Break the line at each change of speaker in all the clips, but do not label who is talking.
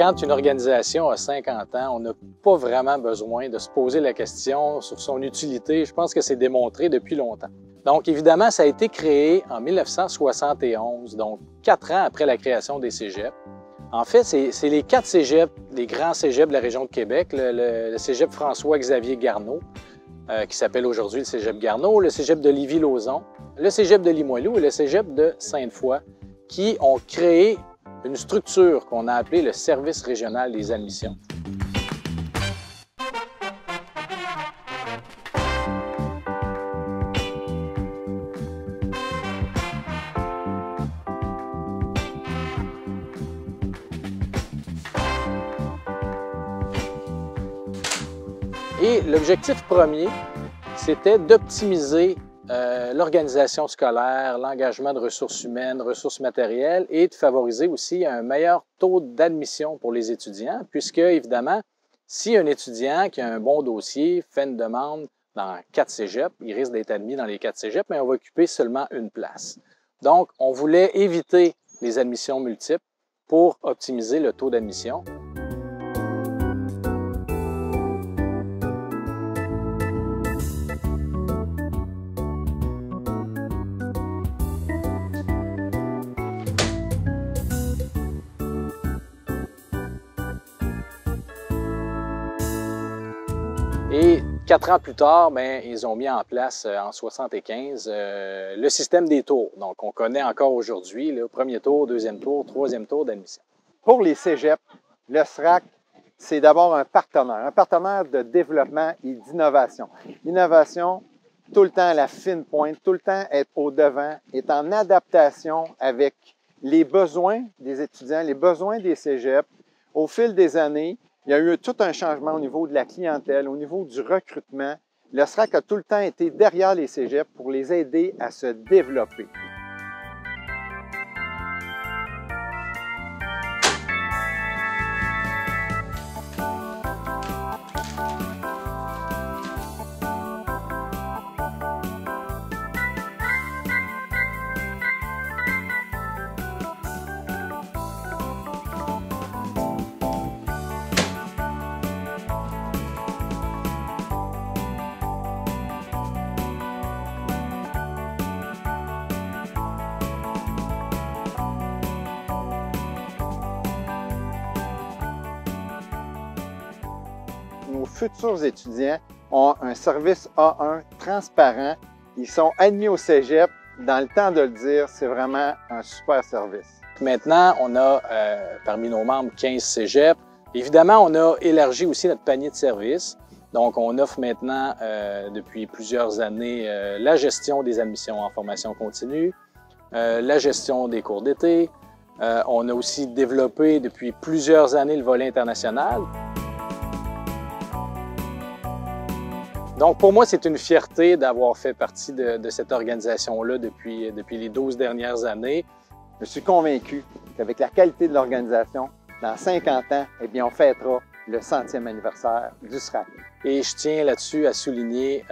quand une organisation a 50 ans, on n'a pas vraiment besoin de se poser la question sur son utilité. Je pense que c'est démontré depuis longtemps. Donc, évidemment, ça a été créé en 1971, donc 4 ans après la création des cégeps. En fait, c'est les 4 cégeps, les grands cégeps de la région de Québec, le cégep François-Xavier Garneau, qui s'appelle aujourd'hui le cégep Garneau, le cégep de Lévis-Lauzon, le cégep de Limoilou et le cégep de Sainte-Foy, qui ont créé une structure qu'on a appelée le Service régional des admissions. Et l'objectif premier, c'était d'optimiser l'organisation scolaire, l'engagement de ressources humaines, ressources matérielles et de favoriser aussi un meilleur taux d'admission pour les étudiants, puisque, évidemment, si un étudiant qui a un bon dossier fait une demande dans 4 cégeps, il risque d'être admis dans les 4 cégeps, mais on va occuper seulement une place. Donc, on voulait éviter les admissions multiples pour optimiser le taux d'admission. Et 4 ans plus tard, ils ont mis en place en 1975 le système des tours. Donc, on connaît encore aujourd'hui le premier tour, deuxième tour, troisième tour d'admission.
Pour les cégeps, le SRAC, c'est d'abord un partenaire de développement et d'innovation. L'innovation, tout le temps à la fine pointe, tout le temps être au devant, est en adaptation avec les besoins des étudiants, les besoins des cégeps. Au fil des années, il y a eu tout un changement au niveau de la clientèle, au niveau du recrutement. Le SRAC a tout le temps été derrière les cégeps pour les aider à se développer. Nos futurs étudiants ont un service A1 transparent. Ils sont admis au cégep. Dans le temps de le dire, c'est vraiment un super service.
Maintenant, on a parmi nos membres 15 cégeps. Évidemment, on a élargi aussi notre panier de services. Donc, on offre maintenant, depuis plusieurs années, la gestion des admissions en formation continue, la gestion des cours d'été. On a aussi développé depuis plusieurs années le volet international. Donc, pour moi, c'est une fierté d'avoir fait partie de cette organisation-là depuis les 12 dernières années.
Je suis convaincu qu'avec la qualité de l'organisation, dans 50 ans, eh bien, on fêtera le 100e anniversaire du SRAC.
Et je tiens là-dessus à souligner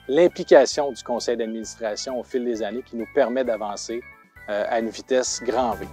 l'implication du conseil d'administration au fil des années qui nous permet d'avancer à une vitesse grand V.